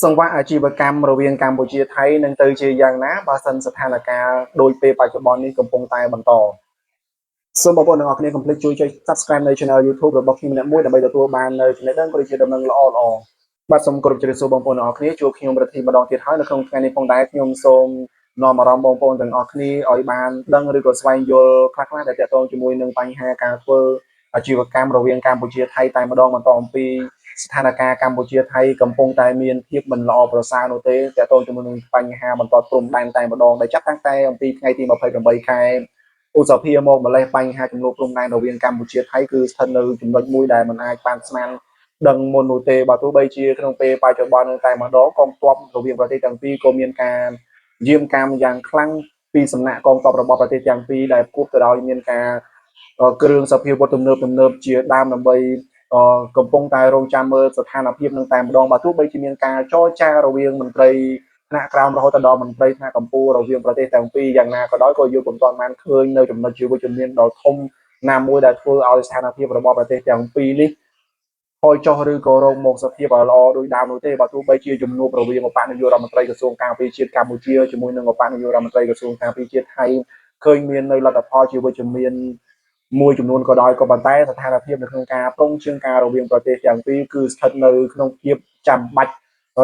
សង្វាក់អាជីវកម្មរវាងកម្ពុជាថៃនឹងទៅជាយ៉ាងណាបើសិនស្ថានភាពដូចពេលបច្ចុប្បន្ននេះកំពុងតែបន្តសូមបងប្អូនទាំងអស់គ្នាកុំភ្លេចជួយចុច Subscribe នៅ Channel YouTube របស់ខ្ញុំម្នាក់មួយដើម្បីទទួលបាននៅចំណេះដឹងក៏ដូចជាដំណឹងល្អៗបាទសូមគោរពជម្រាបសួរបងប្អូនទាំងអស់គ្នាជួបខ្ញុំរទ្ធីម្ដងទៀតហើយនៅក្នុងថ្ងៃនេះផងដែរខ្ញុំសូមនាំអារម្មណ៍បងប្អូនទាំងអស់គ្នាឲ្យបានដឹងឬក៏ស្វែងយល់ខ្លះៗដែលទាក់ទងជាមួយនឹងបញ្ហាការធ្វើអាជីវកម្មរវាងកម្ពុជាថៃតែម្ដងបន្តអំពីស្ថានភាពកម្ពុជាថៃកំពុងតែមានភាពមិនល្អប្រសើរនោះទេទាក់ទងជាមួយនឹងបញ្ហាបន្តព្រំដែនតែម្ដងដែលចាប់តាំងតែអំពីថ្ងៃទី28ខែឧសភាមកម្លេះបញ្ហាចំនួនព្រំដែនរវាងកម្ពុជាថៃគឺស្ថិតនៅចំណុចមួយដែលមិនអាចបានស្មានដឹងមុននោះទេបើទោះបីជាក្នុងពេលបច្ចុប្បន្នតែម្ដងកងទ័ពរវាងប្រទេសទាំងពីរក៏មានការយាមកាមយ៉ាងខ្លាំងពីសំណាក់កងទ័ពរបស់ប្រទេសទាំងពីរដែលគប់ទៅដោយមានការគ្រឿងសព្វាវុធទំនើបជាដើមដើម្បីកំពុងតែរងចាំមើលស្ថានភាពនឹងតែម្ដងបើទោះបីជាមានការចរចារវាងមន្ត្រីថ្នាក់ក្រោមរហូតដល់មន្ត្រីថ្នាក់កម្ពុជារវាងប្រទេសទាំងពីរយ៉ាងណាក៏ដោយក៏យើងពុំទាន់បានឃើញនៅចំណុចជាវិជ្ជមានដ៏ធំណាមួយដែលធ្វើឲ្យស្ថានភាពរបស់ប្រទេសទាំងពីរនេះថយចុះឬក៏រងមកសភាពល្អដោយដើមនោះទេបើទោះបីជាជំនួបរវាងឧបនាយករដ្ឋមន្ត្រីក្រសួងការពារជាតិកម្ពុជាជាមួយនឹងឧបនាយករដ្ឋមន្ត្រីក្រសួងការពារជាតិថៃឃើញមាននៅលទ្ធផលជាវិជ្ជមានមួយចំនួនក៏ដោយក៏ប៉ុន្តែស្ថានភាពនៅក្នុងការប្រងជើងការរវាងប្រទេសទាំងពីរគឺស្ថិតនៅក្នុងភាពចាំបាច់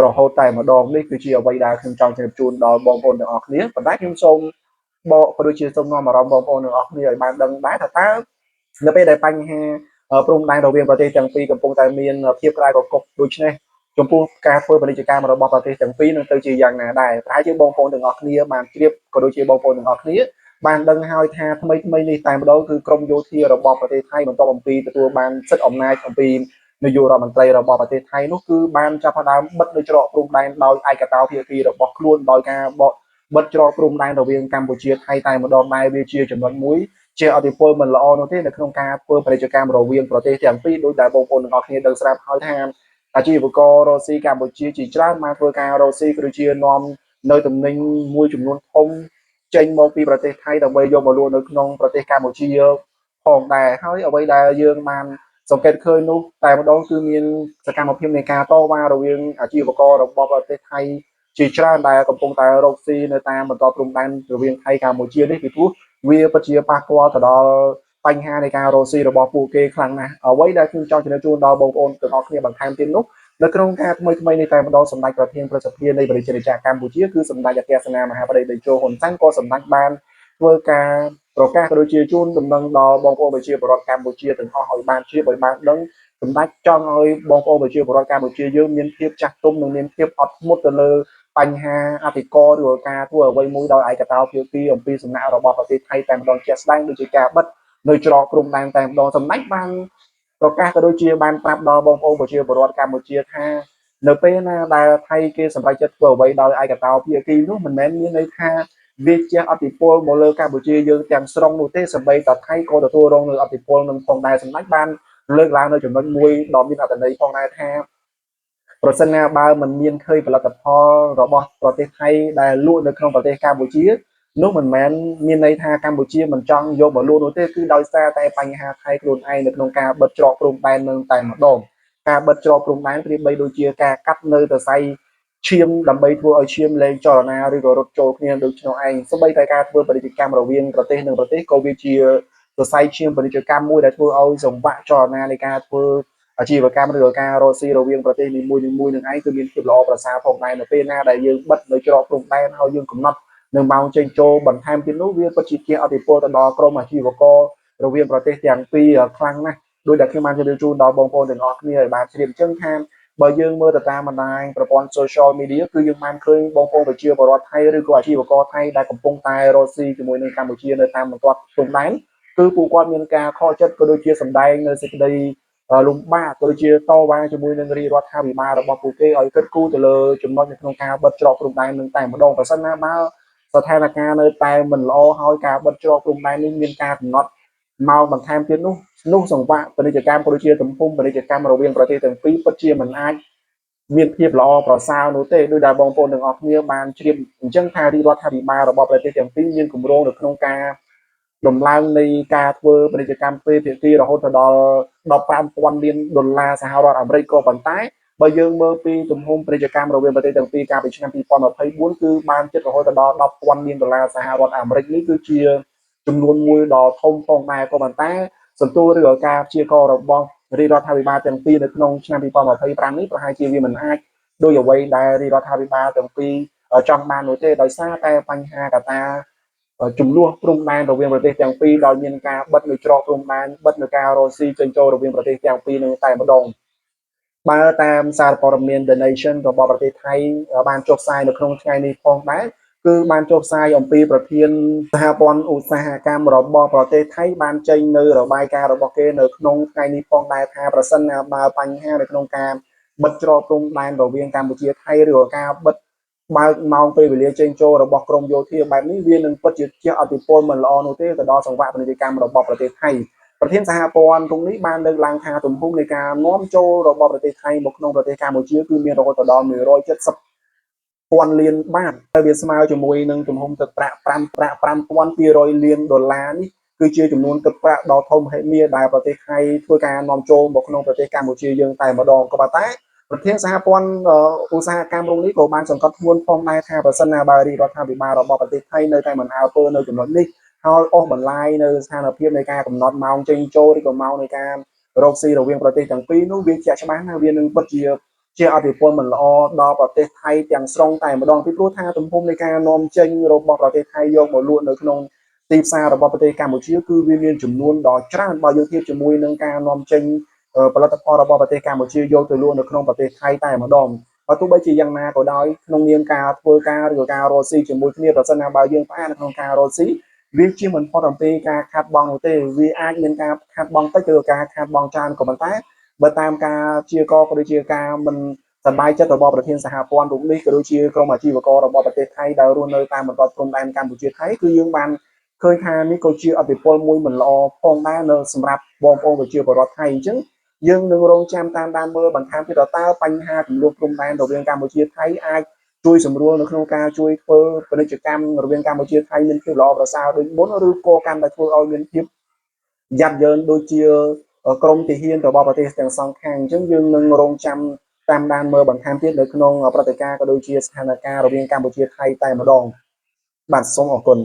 រហូតតែម្ដងនេះគឺជាអ្វីដែលខ្ញុំចង់ជម្រាបជូនដល់បងប្អូនទាំងអស់គ្នាប៉ុន្តែខ្ញុំសូមបកក៏ដូចជាសូមនាំអារម្មណ៍បងប្អូនទាំងអស់គ្នាឲ្យបានដឹងដែរថាតើនៅពេលដែលបញ្ហាព្រំដែនរវាងប្រទេសទាំងពីរកំពុងតែមានភាពក្តៅកគុកដូច្នេះចំពោះការធ្វើពាណិជ្ជកម្មរបស់ប្រទេសទាំងពីរនឹងទៅជាយ៉ាងណាដែរប្រហែលជាបងប្អូនទាំងអស់គ្នាបានជ្រាបក៏ដូចជាបងប្អូនទាំងអស់គ្នាបានដឹងហើយថាថ្មីនេះតែម្ដងគឺក្រមយោធារបស់ប្រទេសថៃបន្ទាប់អំពីទទួលបានសិទ្ធិអំណាចអំពីនាយករដ្ឋមន្ត្រីរបស់ប្រទេសថៃនោះគឺបានចាប់ផ្ដើមបិទនៅច្រកព្រំដែនដោយឯកតោភាគីរបស់ខ្លួនដោយការបិទច្រកព្រំដែនរវាងកម្ពុជាថៃតែម្ដងដែរវាជាចំណុចមួយជាអតិពលមិនល្អនោះទេនៅក្នុងការធ្វើពាណិជ្ជកម្មរវាងប្រទេសទាំងពីរដោយដែលបងប្អូនទាំងអស់គ្នាដឹងស្រាប់ហើយថាអាជីវកររ៉ូស៊ីកម្ពុជាជាច្រើនបានធ្វើការរ៉ូស៊ីគឺជានាំនៅតំណែងមួយចំនួនធំចេញមកពីប្រទេសថៃដើម្បីយកមកលក់នៅក្នុងប្រទេសកម្ពុជាផងដែរហើយអ្វីដែលយើងបានសង្កេតឃើញនោះតែម្ដងគឺមានសកម្មភាពនៃការតវ៉ារវាងអាជីវកររបស់ប្រទេសថៃជាច្រើនដែលកំពុងតែរកស៊ីនៅតាមបន្តព្រំដែនរវាងថៃកម្ពុជានេះពីព្រោះវាពិតជាប៉ះពាល់ទៅដល់បញ្ហានៃការរកស៊ីរបស់ពួកគេខ្លាំងណាស់អ្វីដែលខ្ញុំចង់ជម្រាបជូនដល់បងប្អូនទាំងអស់គ្នាបន្ថែមទៀតនោះនៅក្នុងការថ្មីនេះតែម្ដងសម្ដេចប្រធានព្រឹទ្ធសភានៃប្រជាជាតិកម្ពុជាគឺសម្ដេចអគ្គសេនាមហាបតីតេជោហ៊ុនសែនក៏សម្ដេចបានធ្វើការប្រកាសក៏ដូចជាជូនដំណឹងដល់បងប្អូនប្រជាពលរដ្ឋកម្ពុជាទាំងអស់ឲ្យបានជ្រាបឲ្យបានដឹងសម្ដេចចង់ឲ្យបងប្អូនប្រជាពលរដ្ឋកម្ពុជាយើងមានភាពចាស់ទុំនិងមានភាពអត់ធ្មត់ទៅលើបញ្ហាអធិការឬការធ្វើអ្វីមួយដោយឯកតោភាគីអំពីសំណាក់របស់ប្រទេសថៃតែម្ដងជាក់ស្ដែងដូចជាការបិទនៅច្រកព្រំដែនតែម្ដងសម្ដេចបានប្រកាសក៏ដូចជាបានប្រាប់ដល់បងប្អូនប្រជាពលរដ្ឋកម្ពុជាថានៅពេលណាដែលថៃគេសម្រេចចិត្តធ្វើអ្វីដោយឯកតោភាគីនោះមិនមែនមានន័យថាវាជះឥទ្ធិពលមកលើកម្ពុជាយើងទាំងស្រុងនោះទេសម្បីតែថៃក៏ទទួលរងនូវឥទ្ធិពលនឹងផងដែរសម្ដេចបានលើកឡើងនៅចំណុចមួយដ៏មានអត្ថន័យផងដែរថាប្រសិនណាបើមិនមានឃើញផលិតផលរបស់ប្រទេសថៃដែលលក់នៅក្នុងប្រទេសកម្ពុជានោះមិនមែនមានន័យថាកម្ពុជាមិនចង់យកមកលក់នោះទេគឺដោយសារតែបញ្ហាថៃខ្លួនឯងនៅក្នុងការបិទច្រកព្រំដែននឹងតែម្ដងការបិទច្រកព្រំដែនប្រៀបបីដូចជាការកាត់នៅសរសៃឈាមដើម្បីធ្វើឲ្យឈាមលែងចលនាឬក៏រត់ចូលគ្នាដូចនោះឯងសូម្បីតែការធ្វើពាណិជ្ជកម្មរវាងប្រទេសនិងប្រទេសក៏វាជាសរសៃឈាមពាណិជ្ជកម្មមួយដែលធ្វើឲ្យសង្វាក់ចលនានៃការធ្វើអាជីវកម្មឬក៏ការរកស៊ីរវាងប្រទេសនីមួយៗនឹងឯងគឺមានភាពល្អប្រសើរផងដែរនៅពេលណាដែលយើងបិទនៅច្រកព្រំដែនហើយយើងកំណត់នៅម៉ោងចេញចូលបន្ថែមទៀតនោះវាពិតជាជះឥទ្ធិពលទៅដល់ក្រុមអាជីវកររវាងប្រទេសទាំងពីរខ្លាំងណាស់ដោយដែលខ្ញុំបានជម្រាបជូនដល់បងប្អូនទាំងអស់គ្នាឲ្យបានជ្រាបអញ្ចឹងថាបើយើងមើលទៅតាមបណ្ដាញប្រព័ន្ធ social media គឺយើងបានឃើញបងប្អូនប្រជាពលរដ្ឋថៃឬក៏អាជីវករថៃដែលកំពុងតែរកស៊ីជាមួយនឹងកម្ពុជានៅតាមបន្ទាត់ព្រំដែនគឺពួកគាត់មានការខកចិត្តក៏ដូចជាសម្ដែងនៅសេចក្តីលំបាកក៏ដូចជាតវ៉ាជាមួយនឹងរាជរដ្ឋាភិបាលរបស់ពួកគេឲ្យគិតគូរទៅលើចំណុចនៅក្នុងការបិទច្រកព្រំដែននឹងតែម្ដងប្រសិនណាបើស្ថានភាពនៅតែមិនល្អហើយការបិទច្រកព្រំដែននេះមានការកំណត់ម៉ោងបន្ថែមទៀតនោះសង្វាក់ពាណិជ្ជកម្មក៏ដូចជាទំហំពាណិជ្ជកម្មរវាងប្រទេសទាំងពីរពិតជាមិនអាចមានភាពល្អប្រសើរនោះទេដោយដែលបងប្អូនទាំងអស់គ្នាបានជ្រាបអញ្ចឹងថារាជរដ្ឋាភិបាលរបស់ប្រទេសទាំងពីរមានគម្រោងនៅក្នុងការដំឡើងនៃការធ្វើពាណិជ្ជកម្មទ្វេភាគីរហូតទៅដល់$15,000 លានសហរដ្ឋអាមេរិកក៏ប៉ុន្តែ បើយើងមើលពីទំហំពាណិជ្ជកម្មរវាងប្រទេសទាំងពីរកាលពីឆ្នាំ2024គឺបានជិតរហូតដល់$10,000 សហរដ្ឋអាមេរិកនេះគឺជាចំនួនមួយដ៏ធំផងដែរក៏ប៉ុន្តែសន្ទុះឬក៏ការព្យាករណ៍របស់រាជរដ្ឋាភិបាលទាំងពីរនៅក្នុងឆ្នាំ2025នេះប្រហែលជាវាមិនអាចដោយអ្វីដែលរាជរដ្ឋាភិបាលទាំងពីរចង់បាននោះទេដោយសារតែបញ្ហាកត្តាចំនួនព្រំដែនរវាងប្រទេសទាំងពីរដោយមានការបិទនៅច្រកព្រំដែនបិទនៅការរកស៊ីចិញ្ចោរវាងប្រទេសទាំងពីរនឹងតែម្ដងបើតាមសារព័ត៌មាន The Nation របស់ប្រទេសថៃបានចុះផ្សាយនៅក្នុងថ្ងៃនេះផងដែរគឺបានចុះផ្សាយអំពីប្រធានសហព័ន្ធឧស្សាហកម្មរបស់ប្រទេសថៃបានចេញនៅរបាយការណ៍របស់គេនៅក្នុងថ្ងៃនេះផងដែរថាប្រសិនណាបើបញ្ហានៅក្នុងការបិទច្រកព្រំដែនរវាងកម្ពុជាថៃឬក៏ការបិទបើកម៉ោងពេលវេលាចេញចូលរបស់ក្រមយោធាបែបនេះវានឹងពិតជាជះឥទ្ធិពលមិនល្អនោះទេទៅដល់សង្វាក់ពាណិជ្ជកម្មរបស់ប្រទេសថៃប្រធានសហព័ន្ធក្នុងនេះបានលើកឡើងថាទំហំនៃការនាំចូលរបស់ប្រទេសថៃមកក្នុងប្រទេសកម្ពុជាគឺមានរហូតដល់$170,000 លានហើយវាស្មើជាមួយនឹងទំហំទឹកប្រាក់$5,200 លាននេះគឺជាចំនួនទឹកប្រាក់ដ៏ធំហិមាដែលប្រទេសថៃធ្វើការនាំចូលមកក្នុងប្រទេសកម្ពុជាយើងតែម្ដងក៏ប៉ុន្តែប្រធានសហព័ន្ធឧស្សាហកម្មរុងនេះក៏បានសង្កត់ធ្ងន់ផងដែរថាប្រសិនណាបើរាជរដ្ឋាភិបាលរបស់ប្រទេសថៃនៅតែមិនអើពើនៅចំណុចនេះហើយអស់បន្លាយនៅស្ថានភាពនៃការកំណត់ម៉ោងចេញចូលឬក៏ម៉ោងនៃការរកស៊ីរវាងប្រទេសទាំងពីរនោះវាជាក់ច្បាស់ណាស់វានឹងពិតជាអតិពលមិនល្អដល់ប្រទេសថៃទាំងស្រុងតែម្ដងពីព្រោះថាទំហំនៃការនាំចេញរបស់ប្រទេសថៃយកមកលក់នៅក្នុងទីផ្សាររបស់ប្រទេសកម្ពុជាគឺវាមានចំនួនដ៏ច្រើនបើយើងធៀបជាមួយនឹងការនាំចេញផលិតផលរបស់ប្រទេសកម្ពុជាយកទៅលក់នៅក្នុងប្រទេសថៃតែម្ដងបើទោះបីជាយ៉ាងណាក៏ដោយក្នុងនាមការធ្វើការឬក៏ការរកស៊ីជាមួយគ្នាប្រសិនណាបើយើងផ្អាកនៅក្នុងការរកស៊ីវាជាមិនផុតអំពីការខាត់បងនោះទេវាអាចមានការខាត់បងតិចឬការខាត់បងច្រើនក៏ប៉ុន្តែបើតាមការព្យាករណ៍ក៏ដូចជាការមិនសប្បាយចិត្តរបស់ប្រធានសហព័ន្ធរូបនេះក៏ដូចជាក្រុមអាជីវកររបស់ប្រទេសថៃដែលរស់នៅតាមបណ្ដោយព្រំដែនកម្ពុជាថៃគឺយើងបានឃើញថានេះក៏ជាអតិពលមួយមិនល្អផងដែរនៅសម្រាប់បងប្អូនប្រជាពលរដ្ឋថៃអញ្ចឹងយើងនឹងរងចាំតាមដានមើលបន្ថែមទៀតតើបញ្ហាចំនួនព្រំដែនរវាងកម្ពុជាថៃអាចជួយសម្រួលនៅក្នុងការជួយធ្វើពាណិជ្ជកម្មរវាងកម្ពុជាថៃមានភាពល្អប្រសើរដូចមុនឬក៏កាន់តែធ្វើឲ្យមានភាពយ៉ាប់យ៉ឺនដូចជាក្រមទាហានរបស់ប្រទេសទាំងសងខាងអញ្ចឹងយើងនឹងរងចាំតាមដានមើលបន្ថែមទៀតនៅក្នុងព្រឹត្តិការណ៍ក៏ដូចជាស្ថានភាពរវាងកម្ពុជាថៃតែម្ដងបាទសូមអរគុណ